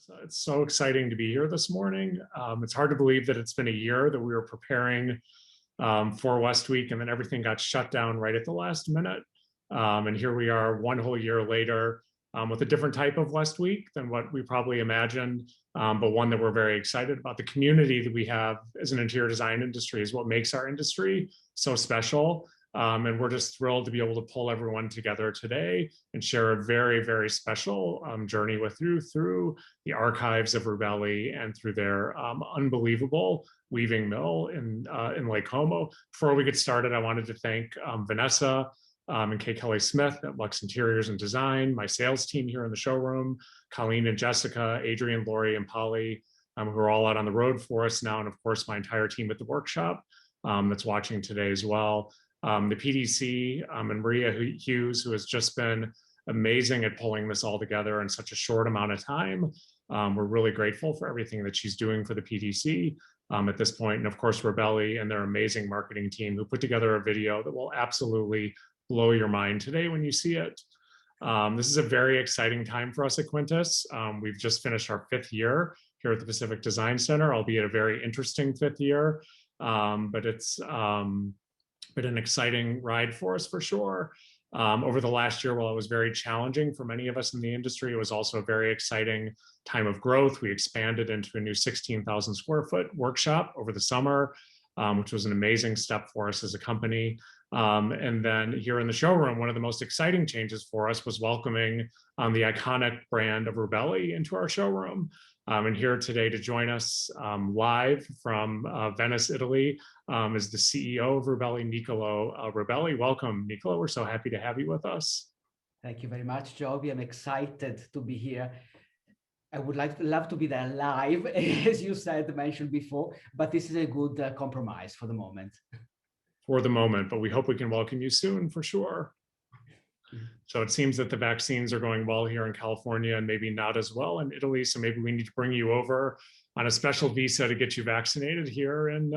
So it's so exciting to be here this morning. It's hard to believe that it's been a year that we were preparing for Westweek, and then everything got shut down right at the last minute. And here we are one whole year later with a different type of Westweek than what we probably imagined, but one that we're very excited about. The community that we have as an interior design industry is what makes our industry so special. And we're just thrilled to be able to pull everyone together today and share a very, very special journey with you through the archives of Rubelli and through their unbelievable weaving mill in Lake Como. Before we get started, I wanted to thank Vanessa and Kay Kelly Smith at LUXE Interiors and Design, my sales team here in the showroom, Colleen and Jessica, Adrian, Lori, and Polly, who are all out on the road for us now, and of course my entire team at the workshop that's watching today as well. The PDC and Maria Hughes, who has just been amazing at pulling this all together in such a short amount of time. We're really grateful for everything that she's doing for the PDC at this point. And of course, Rubelli and their amazing marketing team who put together a video that will absolutely blow your mind today when you see it. This is a very exciting time for us at Quintus. We've just finished our 5th year here at the Pacific Design Center, albeit a very interesting 5th year, but it's been an exciting ride for us for sure. Over the last year, while it was very challenging for many of us in the industry, it was also a very exciting time of growth. We expanded into a new 16,000 square foot workshop over the summer, which was an amazing step for us as a company. And then here in the showroom, one of the most exciting changes for us was welcoming the iconic brand of Rubelli into our showroom. And here today to join us live from Venice, Italy, is the CEO of Rubelli, Nicoló Rubelli. Welcome, Nicoló. We're so happy to have you with us. Thank you very much, Joby. I'm excited to be here. I would love to be there live, as you mentioned before, but this is a good compromise for the moment. For the moment, but we hope we can welcome you soon for sure. So it seems that the vaccines are going well here in California and maybe not as well in Italy. So maybe we need to bring you over on a special visa to get you vaccinated here. And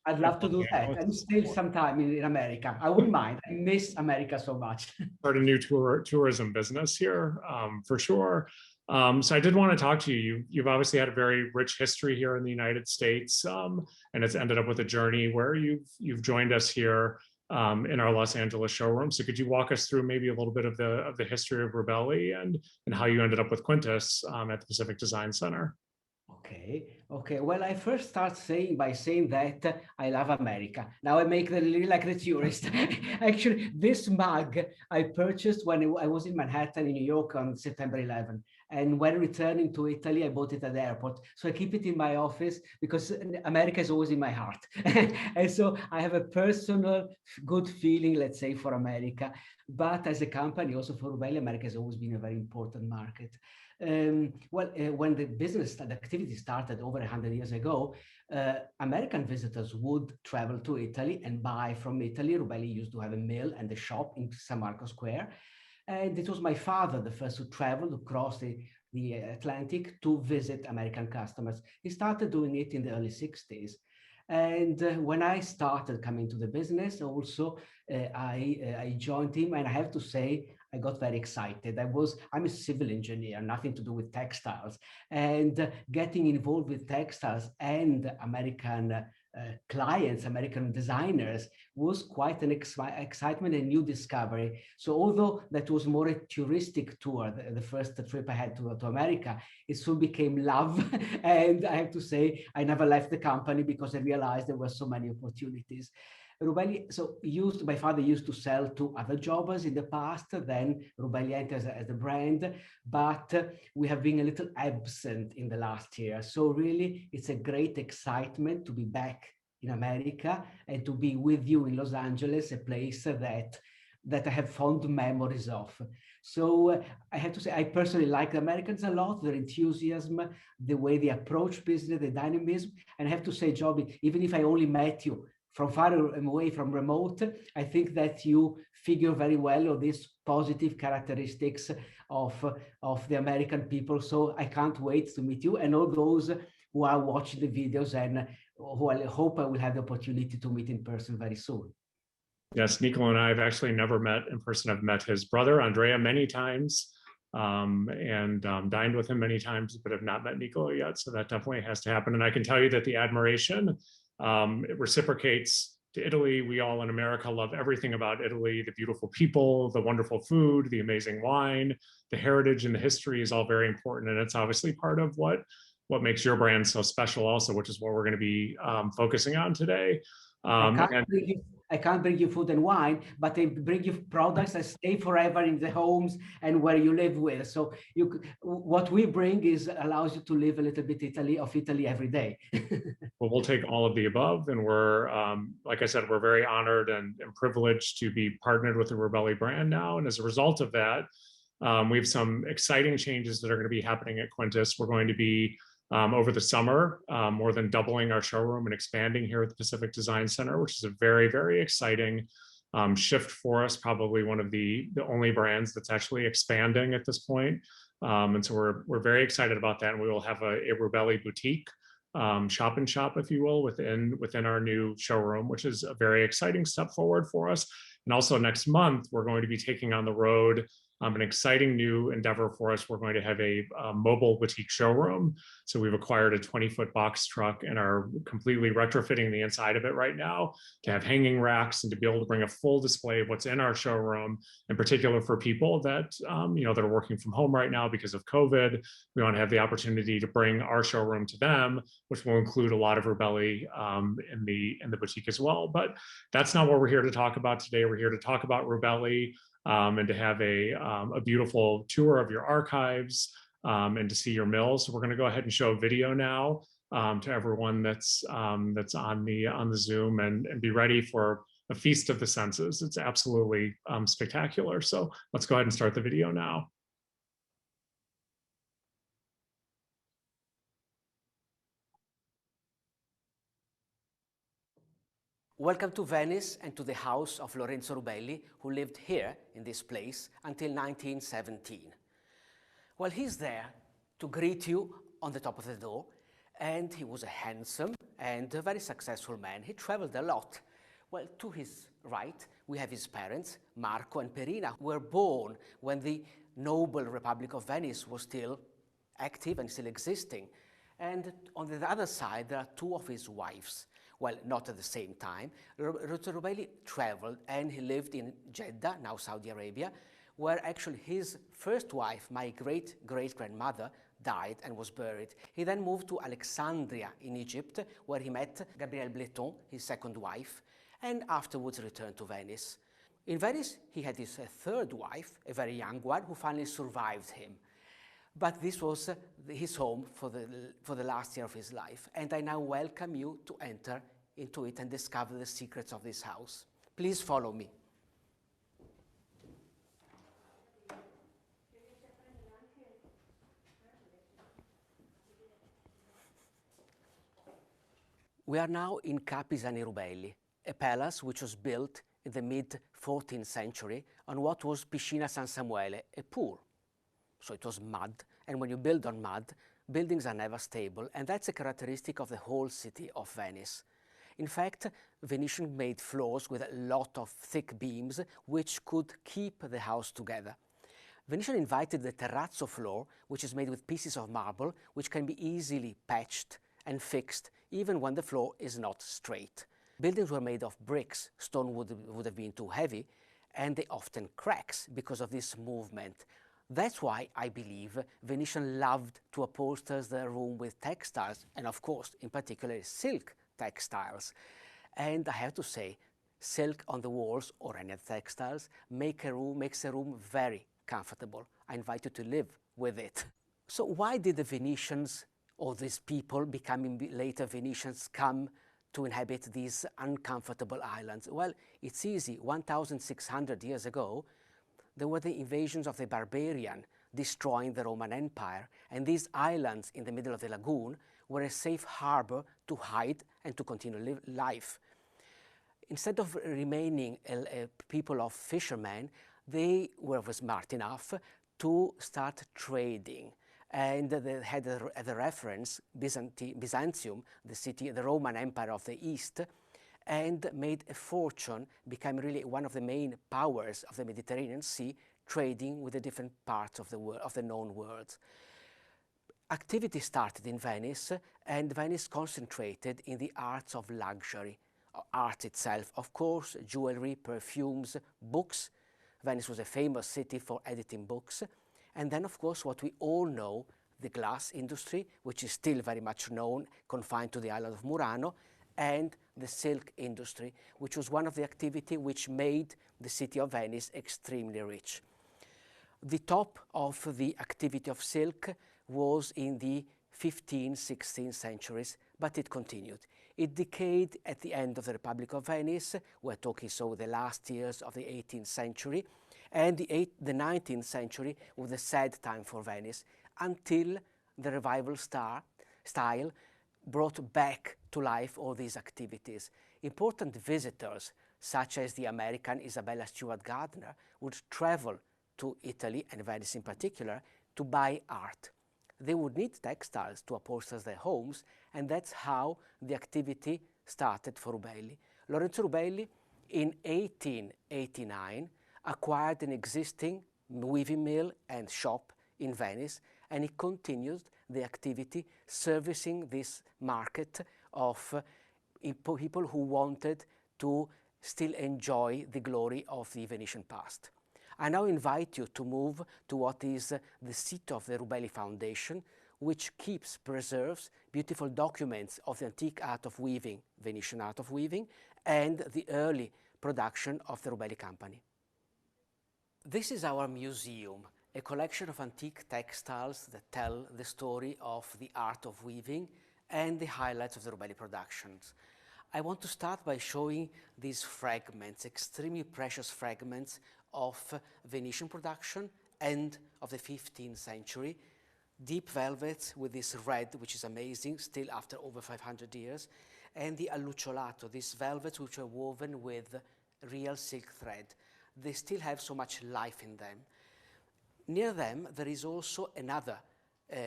I'd love to do that and still sometime in America. I wouldn't mind. I miss America so much. Start a new tourism business here for sure. So I did want to talk to you. You've obviously had a very rich history here in the United States, and it's ended up with a journey where you've joined us here in our Los Angeles showroom. So could you walk us through maybe a little bit of the history of Rubelli and how you ended up with Quintus at the Pacific Design Center? Okay. Well, I first start by saying that I love America. Now I make the really like the tourist. Actually, this mug I purchased when I was in Manhattan in New York on September 11. And when returning to Italy, I bought it at the airport. So I keep it in my office because America is always in my heart. And so I have a personal good feeling, let's say, for America. But as a company, also for Rubelli, America has always been a very important market. When the activity started over 100 years ago, American visitors would travel to Italy and buy from Italy. Rubelli used to have a mill and a shop in San Marco Square. And it was my father, the first to travel across the Atlantic to visit American customers. He started doing it in the early 60s. And when I started coming to the business, also, I joined him. And I have to say, I got very excited. I'm a civil engineer, nothing to do with textiles. And getting involved with textiles and American clients, American designers, was quite an excitement and new discovery. So although that was more a touristic tour, the first trip I had to America, it soon became love. And I have to say, I never left the company because I realized there were so many opportunities. Rubelli, my father used to sell to other jobbers in the past, then Rubelli entered as a brand, but we have been a little absent in the last year. So really, it's a great excitement to be back in America and to be with you in Los Angeles, a place that I have fond memories of. So I have to say, I personally like the Americans a lot, their enthusiasm, the way they approach business, the dynamism. And I have to say, Joby, even if I only met you from far away, from remote, I think that you figure very well on these positive characteristics of the American people. So I can't wait to meet you and all those who are watching the videos and who I hope I will have the opportunity to meet in person very soon. Yes, Nicoló and I have actually never met in person. I've met his brother, Andrea, many times. and dined with him many times, but have not met Nicoló yet. So that definitely has to happen. And I can tell you that the admiration it reciprocates to Italy. We all in America love everything about Italy, the beautiful people, the wonderful food, the amazing wine, the heritage and the history is all very important. And it's obviously part of what makes your brand so special also, which is what we're going to be focusing on today. I can't bring you food and wine, but I bring you products that stay forever in the homes and where you live with. So what we bring is allows you to live a little bit of Italy every day. Well, we'll take all of the above, and we're, like I said, we're very honored and privileged to be partnered with the Rubelli brand now. And as a result of that, we have some exciting changes that are going to be happening at Quintus. We're going to be over the summer, more than doubling our showroom and expanding here at the Pacific Design Center, which is a very, very exciting shift for us. Probably one of the only brands that's actually expanding at this point. And so we're very excited about that. And we will have a Rubelli boutique shop and shop, if you will, within our new showroom, which is a very exciting step forward for us. And also next month, we're going to be taking on the road an exciting new endeavor for us. We're going to have a mobile boutique showroom. So we've acquired a 20-foot box truck and are completely retrofitting the inside of it right now to have hanging racks and to be able to bring a full display of what's in our showroom, in particular for people that, that are working from home right now because of COVID. We want to have the opportunity to bring our showroom to them, which will include a lot of Rubelli in the boutique as well. But that's not what we're here to talk about today. We're here to talk about Rubelli, and to have a beautiful tour of your archives and to see your mills. So we're going to go ahead and show a video now to everyone that's on the Zoom, and be ready for a feast of the senses. It's absolutely spectacular. So let's go ahead and start the video now. Welcome to Venice and to the house of Lorenzo Rubelli, who lived here in this place until 1917. Well, he's there to greet you on the top of the door, and he was a handsome and a very successful man. He traveled a lot. Well, to his right, we have his parents, Marco and Perina, who were born when the noble Republic of Venice was still active and still existing. And on the other side, there are two of his wives. Well, not at the same time. Rubelli traveled and he lived in Jeddah, now Saudi Arabia, where actually his first wife, my great-great-grandmother, died and was buried. He then moved to Alexandria in Egypt, where he met Gabrielle Bleton, his second wife, and afterwards returned to Venice. In Venice, he had his third wife, a very young one, who finally survived him. But this was his home for the last year of his life. And I now welcome you to enter into it and discover the secrets of this house. Please follow me. We are now in Ca' Pisani Rubelli, a palace which was built in the mid-14th century on what was Piscina San Samuele, a pool. So it was mud, and when you build on mud, buildings are never stable, and that's a characteristic of the whole city of Venice. In fact, Venetian made floors with a lot of thick beams which could keep the house together. Venetian invited the terrazzo floor, which is made with pieces of marble, which can be easily patched and fixed even when the floor is not straight. Buildings were made of bricks. Stone would have been too heavy, and they often cracks because of this movement. That's why I believe Venetian loved to upholster their room with textiles, and of course, in particular, silk textiles. And I have to say, silk on the walls or any textiles makes a room very comfortable. I invite you to live with it. So why did the Venetians, or these people becoming later Venetians, come to inhabit these uncomfortable islands? Well, it's easy. 1,600 years ago, there were the invasions of the barbarian destroying the Roman Empire, and these islands in the middle of the lagoon were a safe harbor to hide and to continue life. Instead of remaining a people of fishermen, they were smart enough to start trading. And they had as a reference Byzantium, the city, the Roman Empire of the East, and made a fortune, became really one of the main powers of the Mediterranean Sea, trading with the different parts of the world, of the known world. Activity started in Venice, and Venice concentrated in the arts of luxury. Art itself, of course, jewelry, perfumes, books. Venice was a famous city for editing books. And then, of course, what we all know, the glass industry, which is still very much known, confined to the island of Murano, and the silk industry, which was one of the activity which made the city of Venice extremely rich. The top of the activity of silk was in the 15th, 16th centuries, but it continued. It decayed at the end of the Republic of Venice. We're talking so the last years of the 18th century, and the 19th century was a sad time for Venice, until the revival style brought back to life all these activities. Important visitors, such as the American Isabella Stewart Gardner, would travel to Italy, and Venice in particular, to buy art. They would need textiles to upholster their homes, and that's how the activity started for Rubelli. Lorenzo Rubelli, in 1889, acquired an existing weaving mill and shop in Venice, and he continued the activity servicing this market of people who wanted to still enjoy the glory of the Venetian past. I now invite you to move to what is the seat of the Rubelli Foundation, which preserves beautiful documents of the antique art of weaving, Venetian art of weaving, and the early production of the Rubelli Company. This is our museum, a collection of antique textiles that tell the story of the art of weaving and the highlights of the Rubelli productions. I want to start by showing these fragments, extremely precious fragments of Venetian production and of the 15th century. Deep velvets with this red, which is amazing, still after over 500 years, and the allucciolato, these velvets which are woven with real silk thread. They still have so much life in them. Near them, there is also another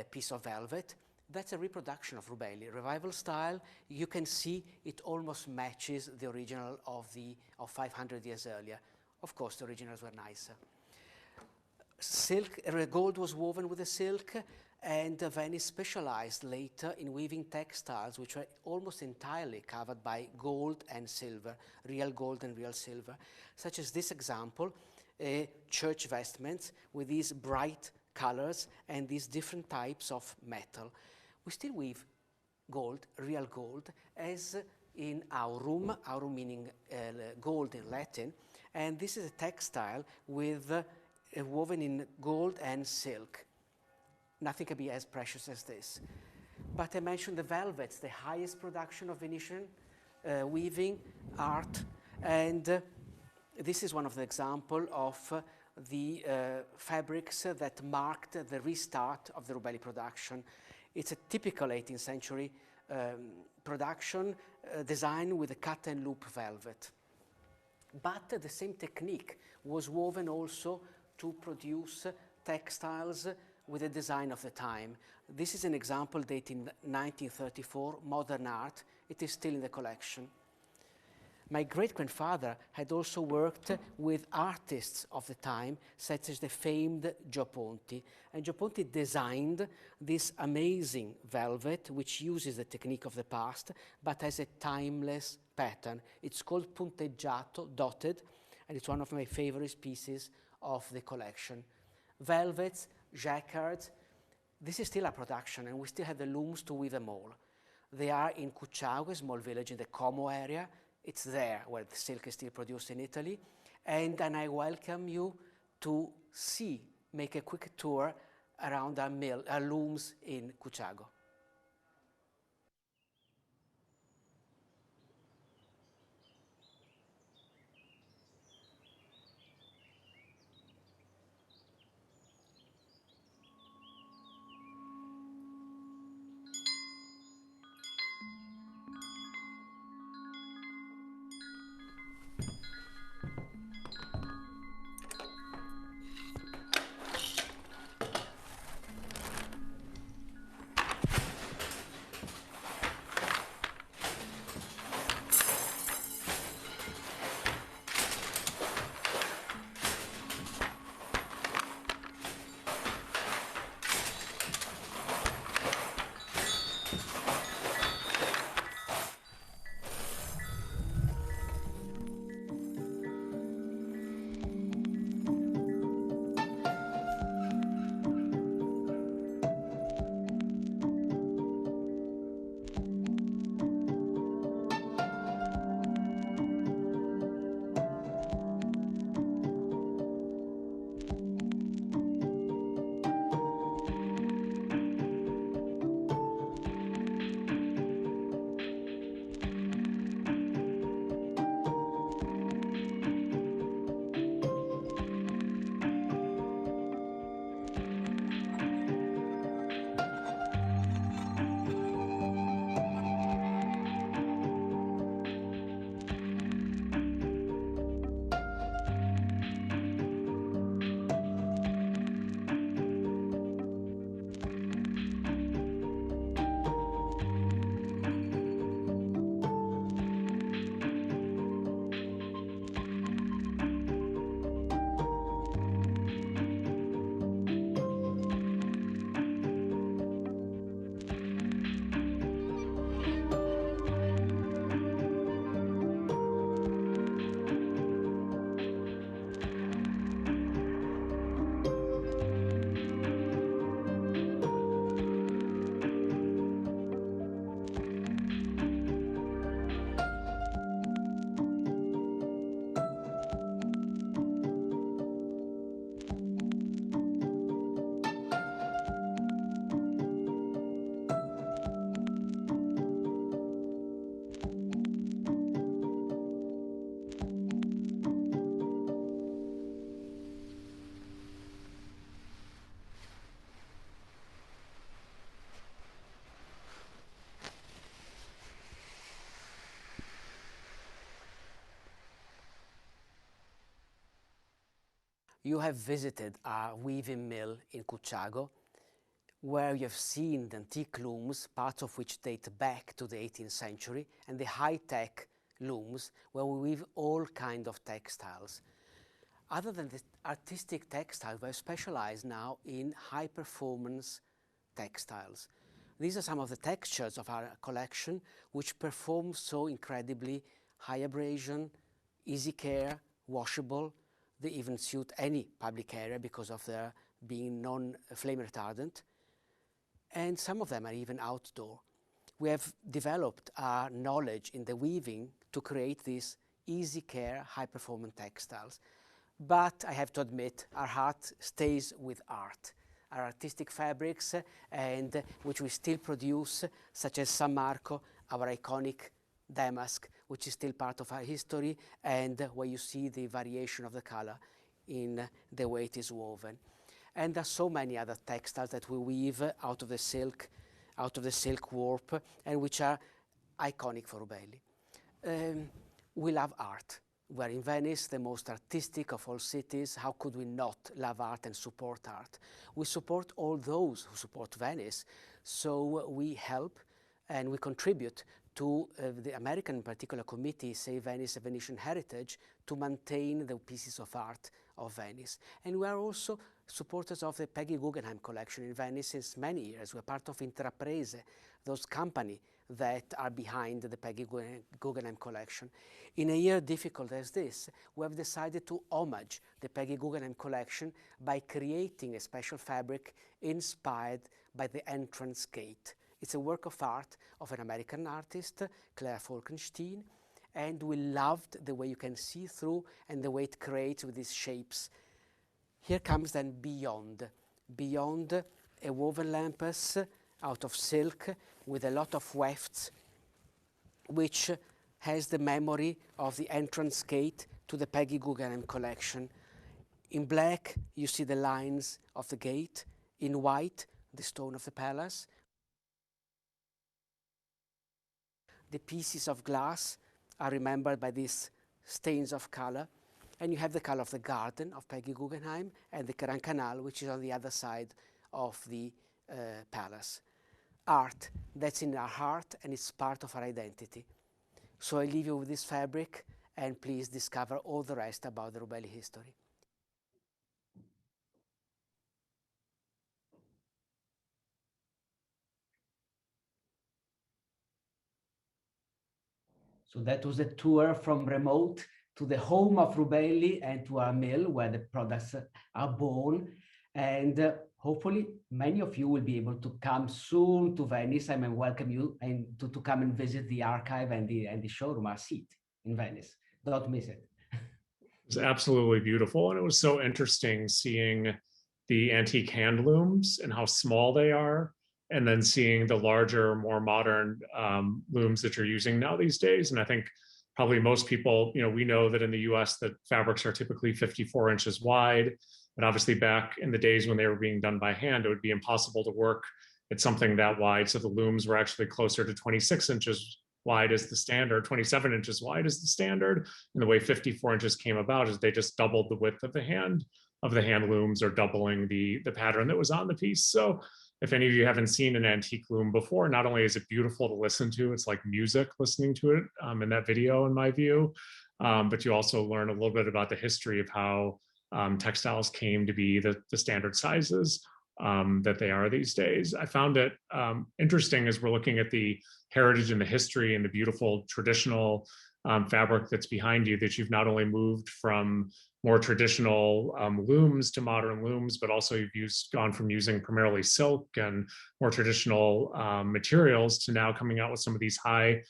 piece of velvet. That's a reproduction of Rubelli, revival style. You can see it almost matches the original of 500 years earlier. Of course, the originals were nicer. Silk, gold was woven with the silk, and Venice specialized later in weaving textiles which were almost entirely covered by gold and silver, real gold and real silver, such as this example, church vestments with these bright colors and these different types of metal. We still weave gold, real gold, as in aurum meaning gold in Latin, and this is a textile with woven in gold and silk. Nothing can be as precious as this. But I mentioned the velvets, the highest production of Venetian weaving art, and this is one of the examples of the fabrics that marked the restart of the Rubelli production. It's a typical 18th century production designed with a cut and loop velvet. But the same technique was woven also to produce textiles with the design of the time. This is an example dated in 1934, modern art. It is still in the collection. My great-grandfather had also worked with artists of the time, such as the famed Gio Ponti. And Gio Ponti designed this amazing velvet, which uses the technique of the past, but has a timeless pattern. It's called punteggiato, dotted, and it's one of my favorite pieces of the collection. Velvets, jacquards, this is still a production, and we still have the looms to weave them all. They are in Cucciago, a small village in the Como area. It's there where the silk is still produced in Italy. And I welcome you to make a quick tour around our looms in Cucciago. You have visited our weaving mill in Cucciago, where you have seen the antique looms, parts of which date back to the 18th century, and the high-tech looms, where we weave all kinds of textiles. Other than the artistic textiles, we're specialized now in high-performance textiles. These are some of the textures of our collection, which perform so incredibly: high abrasion, easy care, washable. They even suit any public area because of their being non-flame retardant. And some of them are even outdoor. We have developed our knowledge in the weaving to create these easy care, high-performance textiles. But I have to admit, our heart stays with art. Our artistic fabrics, and which we still produce, such as San Marco, our iconic damask, which is still part of our history, and where you see the variation of the color in the way it is woven. And there are so many other textiles that we weave out of the silk warp, and which are iconic for Rubelli. We love art. We're in Venice, the most artistic of all cities. How could we not love art and support art? We support all those who support Venice. So we help and we contribute to the American, in particular, committee, Save Venice, Venetian Heritage, to maintain the pieces of art of Venice. And we are also supporters of the Peggy Guggenheim collection in Venice since many years. We're part of Intraprese, those companies that are behind the Peggy Guggenheim collection. In a year difficult as this, we have decided to homage the Peggy Guggenheim collection by creating a special fabric inspired by the entrance gate. It's a work of art of an American artist, Claire Falkenstein, and we loved the way you can see through and the way it creates with these shapes. Here comes then Beyond. Beyond, a woven lampus out of silk with a lot of wefts, which has the memory of the entrance gate to the Peggy Guggenheim collection. In black, you see the lines of the gate. In white, the stone of the palace. The pieces of glass are remembered by these stains of color. And you have the color of the garden of Peggy Guggenheim and the Grand Canal, which is on the other side of the palace. Art, that's in our heart and it's part of our identity. So I leave you with this fabric, and please discover all the rest about the Rubelli history. So that was a tour from remote to the home of Rubelli and to our mill where the products are born. And hopefully many of you will be able to come soon to Venice. I welcome you and to come and visit the archive and the showroom, our seat in Venice. Don't miss it. It was absolutely beautiful. And it was so interesting seeing the antique hand looms and how small they are, and then seeing the larger, more modern looms that you're using now these days. And I think probably most people, we know that in the US that fabrics are typically 54 inches wide, but obviously back in the days when they were being done by hand, it would be impossible to work at something that wide. So the looms were actually closer to 26 inches wide as the standard, 27 inches wide as the standard. And the way 54 inches came about is they just doubled the width of the hand looms, or doubling the pattern that was on the piece. So if any of you haven't seen an antique loom before, not only is it beautiful to listen to, it's like music listening to it in that video, in my view, but you also learn a little bit about the history of how textiles came to be the standard sizes that they are these days. I found it interesting as we're looking at the heritage and the history and the beautiful traditional fabric that's behind you, that you've not only moved from more traditional looms to modern looms, but also you've gone from using primarily silk and more traditional materials to now coming out with some of these high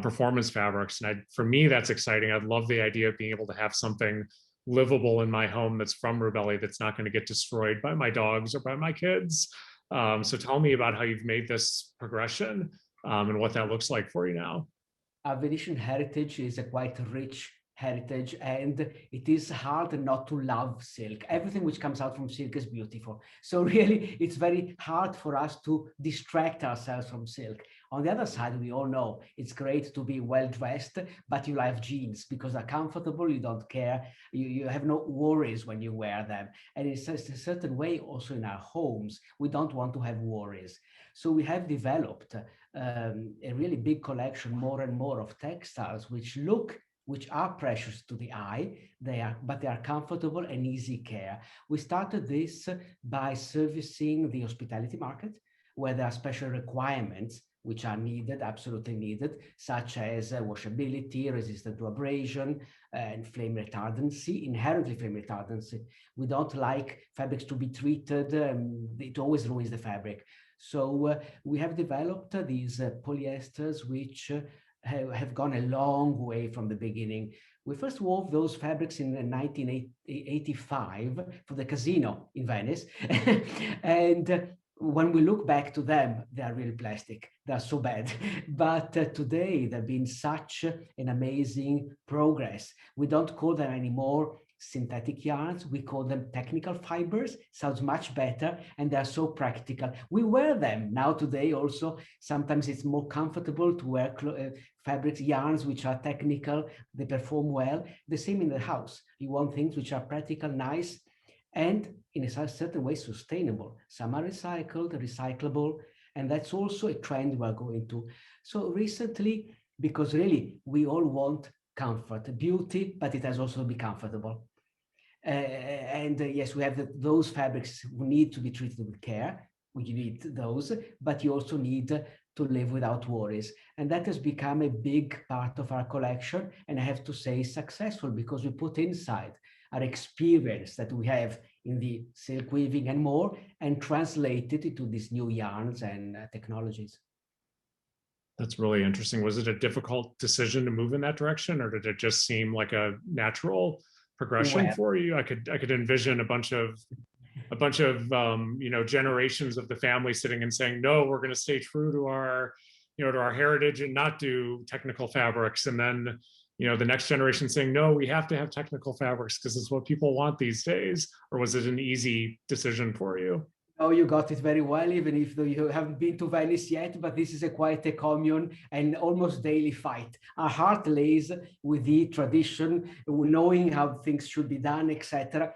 performance fabrics. And for me, that's exciting. I'd love the idea of being able to have something livable in my home that's from Rubelli, that's not going to get destroyed by my dogs or by my kids. So tell me about how you've made this progression and what that looks like for you now. Our Venetian heritage is a quite rich heritage, and it is hard not to love silk. Everything which comes out from silk is beautiful. So really, it's very hard for us to distract ourselves from silk. On the other side, we all know it's great to be well dressed, but you like jeans because they're comfortable, you don't care, you have no worries when you wear them. And it's a certain way also in our homes, we don't want to have worries. So we have developed a really big collection, more and more, of textiles which are precious to the eye, but they are comfortable and easy care. We started this by servicing the hospitality market, where there are special requirements which are needed, absolutely needed, such as washability, resistant to abrasion, and flame retardancy, inherently flame retardancy. We don't like fabrics to be treated, it always ruins the fabric. So we have developed these polyesters which have gone a long way from the beginning. We first wove those fabrics in 1985 for the casino in Venice. And when we look back to them, they are really plastic. They are so bad. But today, there have been such an amazing progress. We don't call them anymore synthetic yarns. We call them technical fibers. Sounds much better, and they are so practical. We wear them now today also. Sometimes it's more comfortable to wear fabrics, yarns which are technical. They perform well. The same in the house. You want things which are practical, nice, and in a certain way sustainable. Some are recycled, recyclable, and that's also a trend we're going to. So recently, because really we all want comfort, beauty, but it has also to be comfortable. Yes, we have those fabrics who need to be treated with care. We need those, but you also need to live without worries. And that has become a big part of our collection. And I have to say successful, because we put inside our experience that we have in the silk weaving and more, and translate it into these new yarns and technologies. That's really interesting. Was it a difficult decision to move in that direction, or did it just seem like a natural progression for you? I could envision a bunch of generations of the family sitting and saying, no, we're going to stay true to our heritage and not do technical fabrics, and then the next generation saying, no, we have to have technical fabrics because it's what people want these days. Or was it an easy decision for you? Oh, you got it very well, even if you haven't been to Venice yet, but this is quite a common and almost daily fight. Our heart lays with the tradition, knowing how things should be done, etc.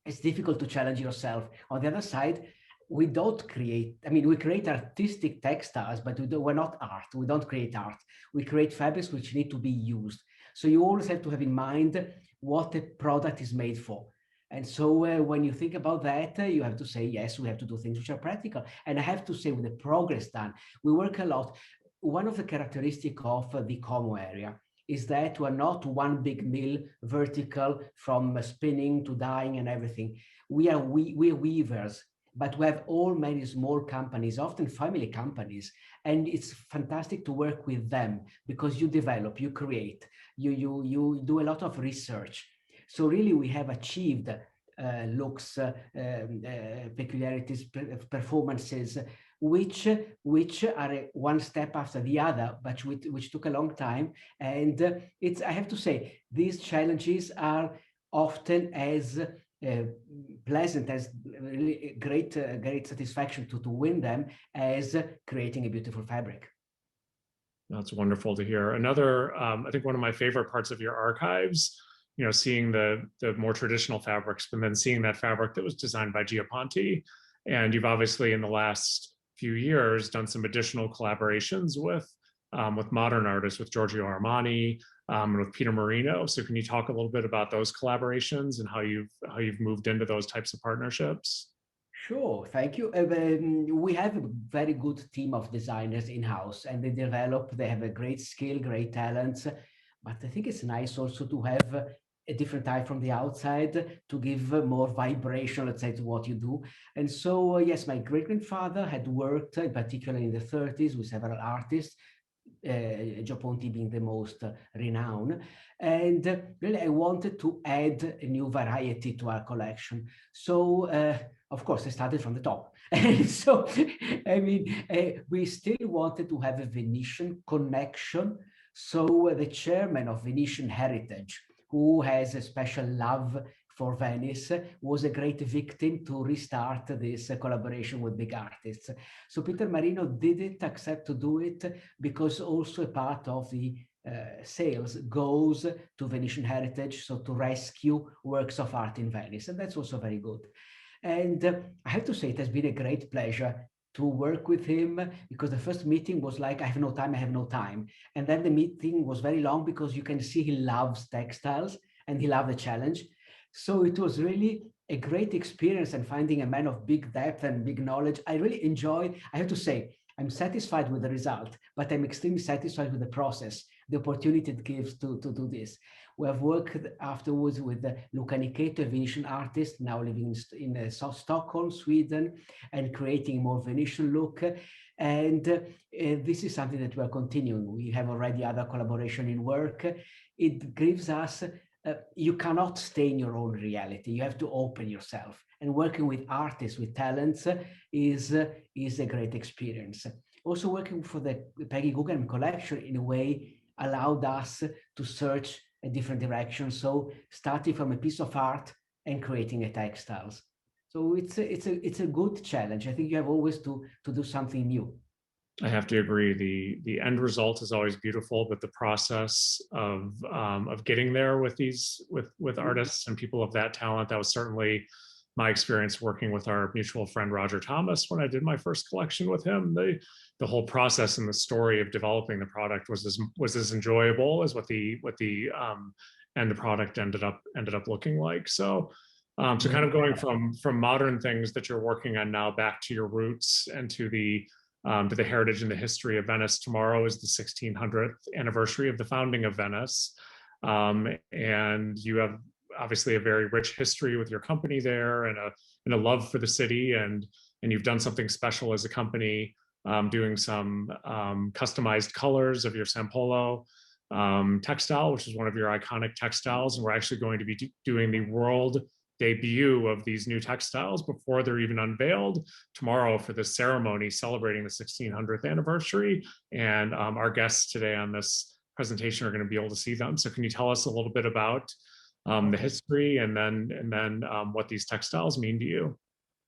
It's difficult to challenge yourself. On the other side, we don't create, we create artistic textiles, but we're not art. We don't create art. We create fabrics which need to be used. So you always have to have in mind what a product is made for. And so when you think about that, you have to say, yes, we have to do things which are practical. And I have to say, with the progress done, we work a lot. One of the characteristics of the Como area is that we're not one big mill, vertical, from spinning to dyeing and everything. We're weavers, but we have many small companies, often family companies. And it's fantastic to work with them, because you develop, you create, you do a lot of research. So really, we have achieved LUXE peculiarities, performances, which are one step after the other, but which took a long time. And I have to say, these challenges are often as pleasant, as really great satisfaction to win them, as creating a beautiful fabric. That's wonderful to hear. Another, I think one of my favorite parts of your archives, seeing the more traditional fabrics, but then seeing that fabric that was designed by Ponte. And you've obviously in the last few years done some additional collaborations with modern artists, with Giorgio Armani, and with Peter Marino. So can you talk a little bit about those collaborations and how you've moved into those types of partnerships? Sure, thank you. We have a very good team of designers in-house, and they have a great skill, great talents. But I think it's nice also to have a different eye from the outside to give more vibration, let's say, to what you do. And so, yes, my great-grandfather had worked, particularly in the 30s, with several artists, Ponte being the most renowned. And really, I wanted to add a new variety to our collection. So, of course, I started from the top. And so, we still wanted to have a Venetian connection. So the chairman of Venetian Heritage, who has a special love for Venice, was a great victim to restart this collaboration with big artists. So Peter Marino didn't accept to do it because also a part of the sales goes to Venetian heritage, so to rescue works of art in Venice, and that's also very good. And I have to say it has been a great pleasure to work with him, because the first meeting was like, I have no time, I have no time. And then the meeting was very long because you can see he loves textiles and he loved the challenge. So it was really a great experience, and finding a man of big depth and big knowledge. I really enjoyed, I have to say, I'm satisfied with the result, but I'm extremely satisfied with the process, the opportunity it gives to do this. We have worked afterwards with Luca Nicoló, a Venetian artist now living in Stockholm, Sweden, and creating a more Venetian look. And this is something that we are continuing. We have already other collaboration in work. It gives us, you cannot stay in your own reality. You have to open yourself. And working with artists, with talents, is a great experience. Also working for the Peggy Guggenheim collection in a way allowed us to search a different direction. So starting from a piece of art and creating a textiles. So it's a good challenge. I think you have always to do something new. I have to agree. The end result is always beautiful, but the process of getting there with with artists and people of that talent, that was certainly my experience working with our mutual friend Roger Thomas when I did my first collection with him. The whole process and the story of developing the product was as enjoyable as what the end product ended up looking like. So so kind of going from modern things that you're working on now back to your roots and to the heritage and the history of Venice. Tomorrow is the 1600th anniversary of the founding of Venice, and you have obviously a very rich history with your company there, and a love for the city, and you've done something special as a company, doing some customized colors of your Sampolo textile, which is one of your iconic textiles, and we're actually going to be doing the world debut of these new textiles before they're even unveiled tomorrow for the ceremony celebrating the 1600th anniversary. And our guests today on this presentation are going to be able to see them. So can you tell us a little bit about the history and then what these textiles mean to you?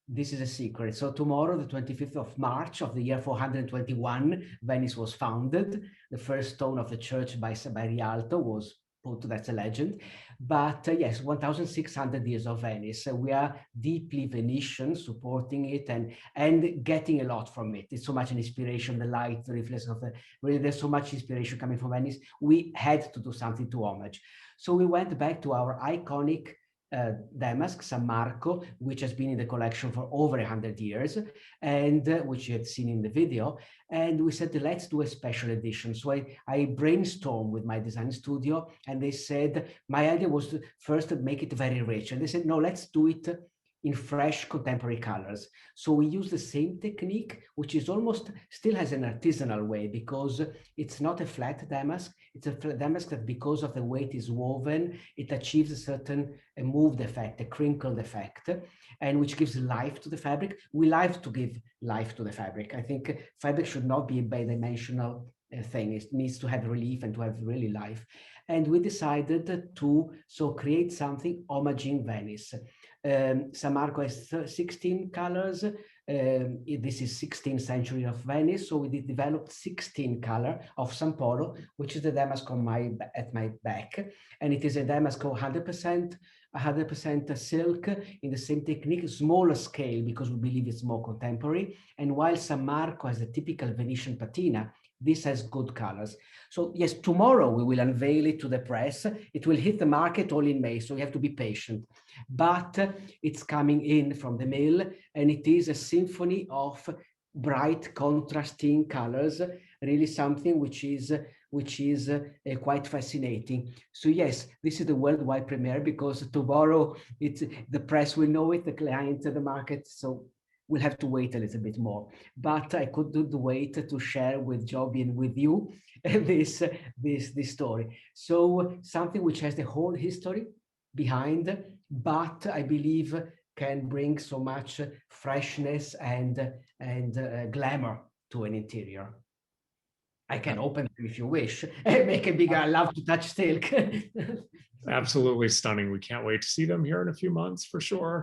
This is a secret. So tomorrow, the 25th of March of the year 421, Venice was founded. The first stone of the church by Rialto was put, that's a legend. But yes, 1,600 years of Venice. We are deeply Venetian, supporting it and getting a lot from it. It's so much an inspiration, the light, the reflection of really, there's so much inspiration coming from Venice. We had to do something to homage. So we went back to our iconic damask, San Marco, which has been in the collection for over 100 years, and which you have seen in the video. And we said, let's do a special edition. So I brainstormed with my design studio, and they said, my idea was to first make it very rich. And they said, no, let's do it in fresh contemporary colors. So we use the same technique, which is almost still has an artisanal way, because it's not a flat damask. It's a damask that, because of the way it is woven, it achieves a certain moved effect, a crinkled effect, and which gives life to the fabric. We like to give life to the fabric. I think fabric should not be a bidimensional thing. It needs to have relief and to have really life. And we decided to create something homaging Venice. San Marco has 16 colors. This is 16th century of Venice, so we developed 16 color of Sampolo, which is the damask on at my back, and it is a damask of 100% silk in the same technique, smaller scale because we believe it's more contemporary. And while San Marco has the typical Venetian patina, this has good colors. So yes, tomorrow we will unveil it to the press. It will hit the market all in May, so you have to be patient. But it's coming in from the mill, and it is a symphony of bright contrasting colors, really something which is quite fascinating. So yes, this is the worldwide premiere, because tomorrow the press will know it, the client, the market. So we'll have to wait a little bit more, but I couldn't wait to share with Joby and with you this story. So something which has the whole history behind, but I believe can bring so much freshness and glamour to an interior. I can open them if you wish. Make a bigger. I love to touch silk. Absolutely stunning. We can't wait to see them here in a few months for sure.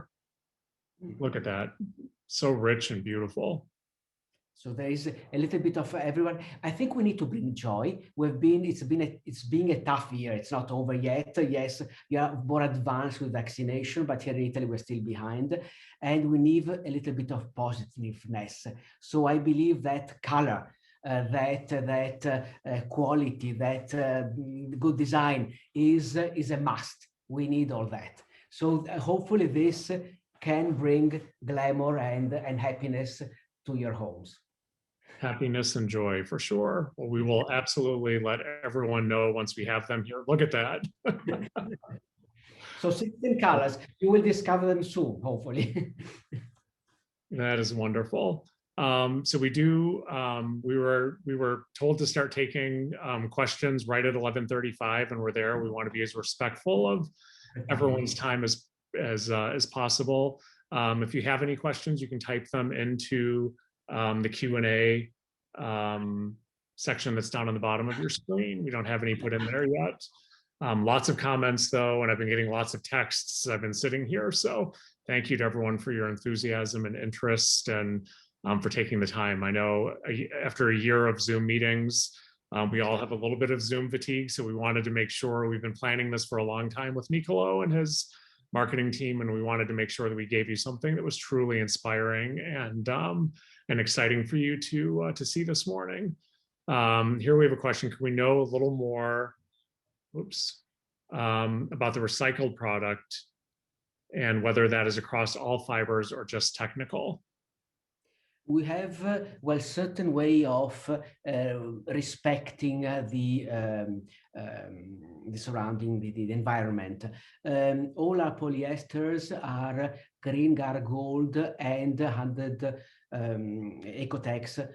Look at that. So rich and beautiful. So there is a little bit of everyone. I think we need to bring joy. It's been a tough year. It's not over yet. Yes, we are more advanced with vaccination, but here in Italy we're still behind, and we need a little bit of positiveness. So I believe that color, that quality, that good design is a must. We need all that. So hopefully this can bring glamour and happiness to your homes. Happiness and joy for sure. Well, we will absolutely let everyone know once we have them here. Look at that. So 16 colors, you will discover them soon, hopefully. That is wonderful. So we were told to start taking questions right at 11:35, and we're there. We want to be as respectful of everyone's time as possible. If you have any questions, you can type them into the Q&A section that's down on the bottom of your screen. We don't have any put in there yet. Lots of comments though, and I've been getting lots of texts. I've been sitting here, so thank you to everyone for your enthusiasm and interest, and for taking the time. I know after a year of Zoom meetings, we all have a little bit of Zoom fatigue, so we wanted to make sure. We've been planning this for a long time with Nicoló and his marketing team, and we wanted to make sure that we gave you something that was truly inspiring and exciting for you to see this morning. Here we have a question. Can we know a little more about the recycled product and whether that is across all fibers or just technical? We have, well, certain way of respecting the surrounding, the environment. All our polyesters are green gold and 100 Ecotex,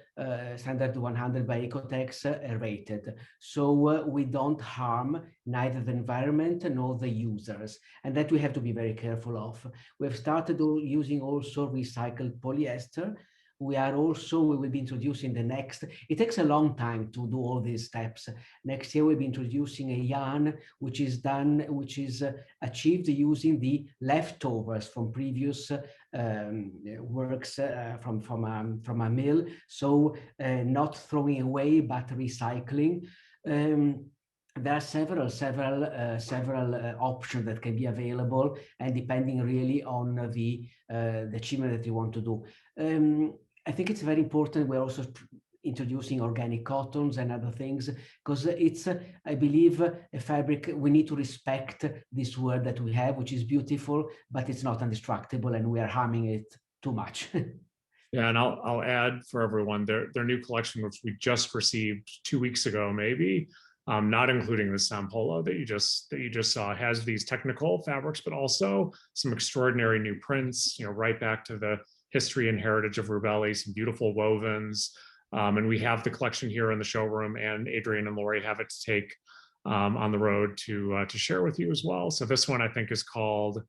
standard 100 by Ecotex rated. So we don't harm neither the environment nor the users, and that we have to be very careful of. We have started using also recycled polyester. We will be introducing it takes a long time to do all these steps. Next year, we'll be introducing a yarn which is achieved using the leftovers from previous works from a mill. So not throwing away, but recycling. There are several options that can be available, and depending really on the achievement that you want to do. I think it's very important. We're also introducing organic cottons and other things, because it's, I believe, a fabric. We need to respect this word that we have, which is beautiful, but it's not indestructible, and we are harming it too much. Yeah, and I'll add for everyone, their new collection, which we just received 2 weeks ago, maybe, not including the Sampolo that you just saw, has these technical fabrics, but also some extraordinary new prints, right back to the history and heritage of Rubelli, some beautiful wovens. And we have the collection here in the showroom, and Adrian and Lori have it to take on the road to share with you as well. So this one I think is called.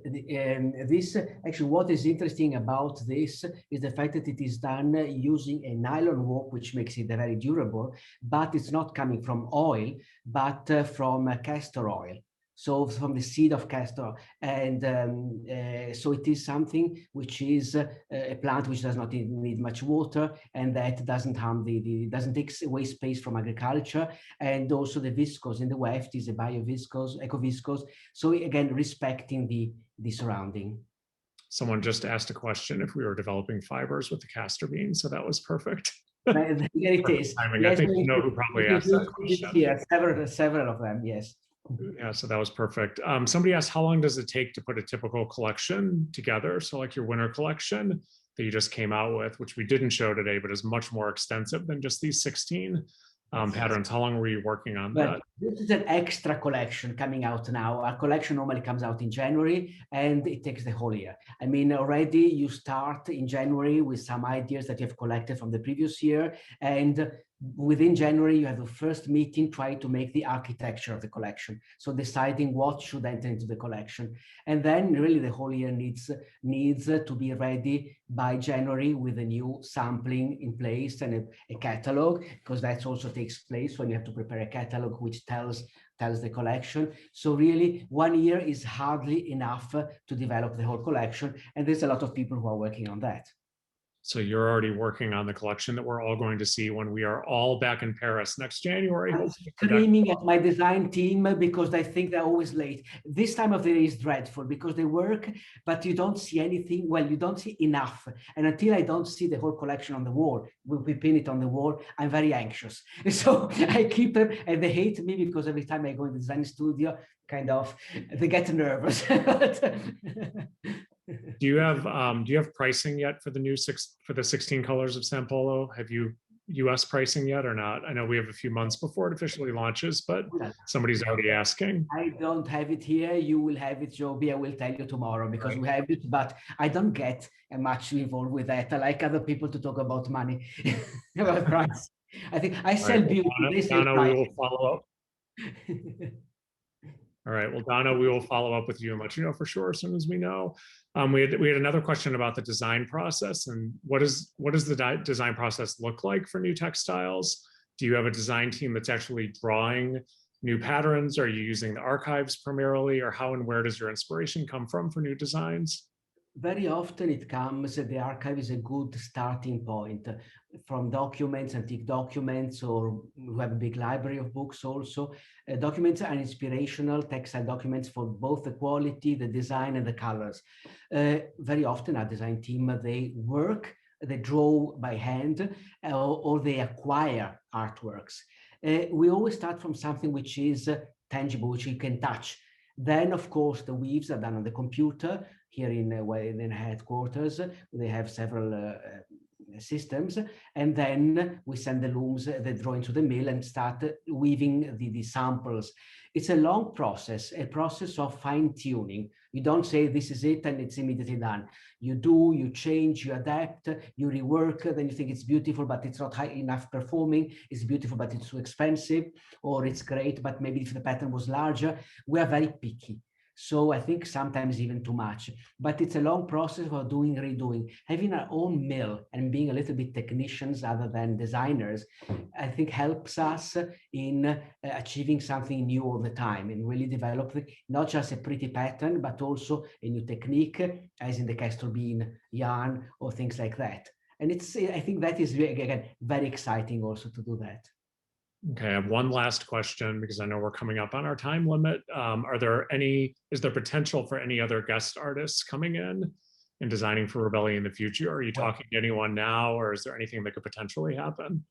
This actually, what is interesting about this is the fact that it is done using a nylon warp, which makes it very durable, but it's not coming from oil, but from castor oil. So from the seed of castor, and so it is something which is a plant which does not need much water, and that doesn't harm doesn't take away space from agriculture, and also the viscose in the weft is a bio-viscose, eco-viscose. So again, respecting the surrounding. Someone just asked a question if we were developing fibers with the castor bean, so that was perfect. There it is. I think you know who probably asked that question. Yeah, several of them, yes. Yeah, so that was perfect. Somebody asked, how long does it take to put a typical collection together? So like your winter collection that you just came out with, which we didn't show today, but is much more extensive than just these 16 patterns. How long were you working on that? This is an extra collection coming out now. Our collection normally comes out in January, and it takes the whole year. I mean, already you start in January with some ideas that you've collected from the previous year, and within January, you have the first meeting trying to make the architecture of the collection. So deciding what should enter into the collection. And then really the whole year needs to be ready by January with a new sampling in place and a catalog, because that also takes place when you have to prepare a catalog which tells the collection. So really 1 year is hardly enough to develop the whole collection. And there's a lot of people who are working on that. So you're already working on the collection that we're all going to see when we are all back in Paris next January. I'm screaming at my design team because I think they're always late. This time of the year is dreadful because they work, but you don't see anything. Well, you don't see enough. And until I don't see the whole collection on the wall, we pin it on the wall, I'm very anxious. So I keep them, and they hate me because every time I go in the design studio, kind of, they get nervous. Do you have pricing yet for the 16 colors of San Polo? Have you US pricing yet or not? I know we have a few months before it officially launches, but somebody's already asking. I don't have it here. You will have it, Joby. I will tell you tomorrow because we have it, but I don't get much involved with that. I like other people to talk about money, about price. I think I sell beauty. Donna, we will follow up. All right. Well, Donna, we will follow up with you and let you know for sure as soon as we know. We had another question about the design process, and what does the design process look like for new textiles? Do you have a design team that's actually drawing new patterns? Are you using the archives primarily, or how and where does your inspiration come from for new designs? Very often it comes, the archive is a good starting point from documents, antique documents, or we have a big library of books also. Documents are inspirational textile documents for both the quality, the design, and the colors. Very often our design team, they draw by hand, or they acquire artworks. We always start from something which is tangible, which you can touch. Then, of course, the weaves are done on the computer. Here in headquarters, they have several systems, and then we send the looms, the drawing to the mill and start weaving the samples. It's a long process, a process of fine-tuning. You don't say this is it and it's immediately done. You do, you change, you adapt, you rework, then you think it's beautiful, but it's not high enough performing. It's beautiful, but it's too expensive, or it's great, but maybe if the pattern was larger. We are very picky. So I think sometimes even too much, but it's a long process of doing, redoing. Having our own mill and being a little bit technicians other than designers, I think helps us in achieving something new all the time and really developing not just a pretty pattern, but also a new technique, as in the castor bean yarn or things like that. And I think that is, again, very exciting also to do that. Okay, I have one last question because I know we're coming up on our time limit. Is there potential for any other guest artists coming in and designing for Rubelli in the future? Are you talking to anyone now, or is there anything that could potentially happen?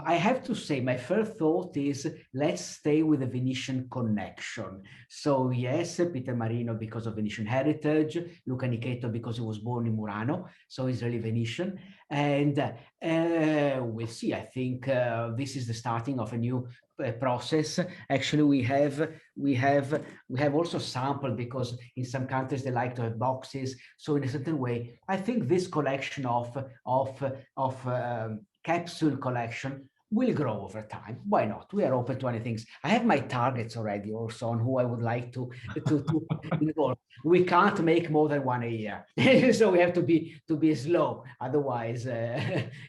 I have to say, my first thought is let's stay with the Venetian connection. So yes, Peter Marino because of Venetian heritage, Luca Nicoló because he was born in Murano, so he's really Venetian. And we'll see. I think this is the starting of a new process. Actually, we have also sampled, because in some countries they like to have boxes. So in a certain way, I think this collection of capsule collection will grow over time. Why not? We are open to any things. I have my targets already also on who I would like to involve. We can't make more than one a year. So we have to be slow. Otherwise,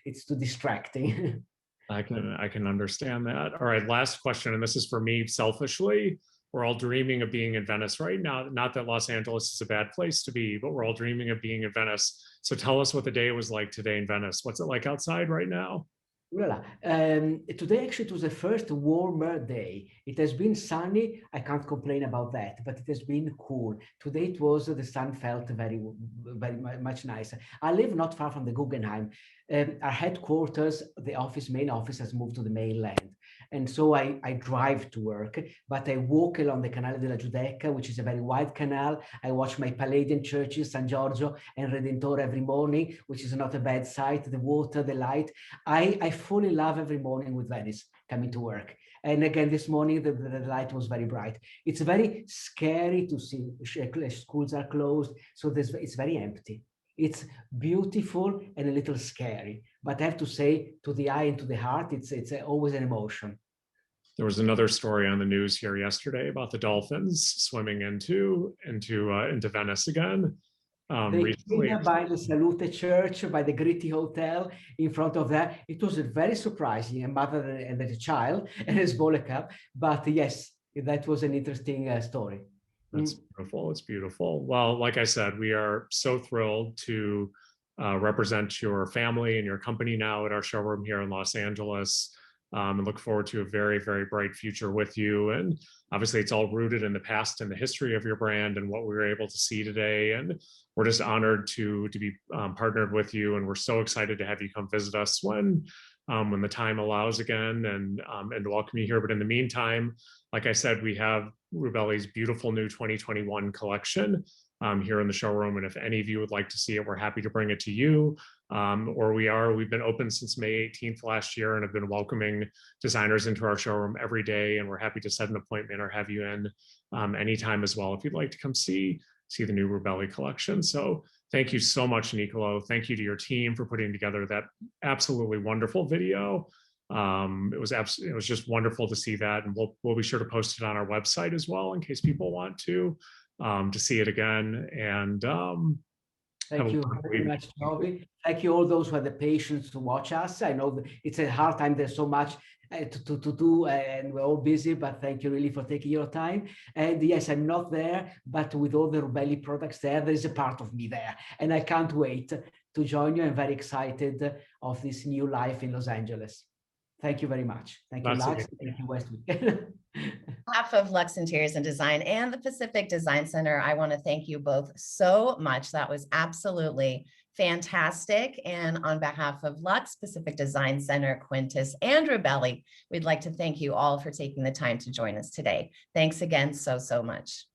it's too distracting. I can understand that. All right, last question, and this is for me selfishly. We're all dreaming of being in Venice right now. Not that Los Angeles is a bad place to be, but we're all dreaming of being in Venice. So tell us what the day was like today in Venice. What's it like outside right now? Well, today actually it was the first warmer day. It has been sunny. I can't complain about that, but it has been cool. Today the sun felt very much nicer. I live not far from the Guggenheim. Our headquarters, the main office has moved to the mainland. And so I drive to work, but I walk along the Canale della Giudecca, which is a very wide canal. I watch my Palladian churches, San Giorgio and Redentore every morning, which is not a bad sight, the water, the light. I fall in love every morning with Venice coming to work. And again, this morning, the light was very bright. It's very scary to see schools are closed, so it's very empty. It's beautiful and a little scary, but I have to say, to the eye and to the heart, it's always an emotion. There was another story on the news here yesterday about the dolphins swimming into Venice again. They Recently. came by the Salute Church, by the Gritti Hotel, in front of that. It was very surprising, a mother and a child, and a small cup. But yes, that was an interesting story. That's beautiful. It's beautiful. Well, like I said, we are so thrilled to represent your family and your company now at our showroom here in Los Angeles. And look forward to a very, very bright future with you. And obviously it's all rooted in the past and the history of your brand and what we were able to see today. And we're just honored to be partnered with you. And we're so excited to have you come visit us when the time allows again, and to welcome you here. But in the meantime, like I said, we have Rubelli's beautiful new 2021 collection here in the showroom. And if any of you would like to see it, we're happy to bring it to you. We've been open since May 18th last year and have been welcoming designers into our showroom every day. And we're happy to set an appointment or have you in anytime as well if you'd like to come see the new Rubelli collection. So thank you so much, Nicoló. Thank you to your team for putting together that absolutely wonderful video. It was just wonderful to see that, and we'll be sure to post it on our website as well in case people want to see it again. And thank you very much, Toby. Thank you all those who had the patience to watch us. I know it's a hard time. There's so much to do, and we're all busy, but thank you really for taking your time. And yes, I'm not there, but with all the Rubelli products there is a part of me there, and I can't wait to join you. I'm very excited of this new life in Los Angeles. Thank you very much. Thank you, LUXE. Thank you, Westweek. On behalf of Luxe Interiors and Design and the Pacific Design Center, I want to thank you both so much. That was absolutely fantastic. And on behalf of Luxe, Pacific Design Center, Quintus, and Rubelli, we'd like to thank you all for taking the time to join us today. Thanks again so much.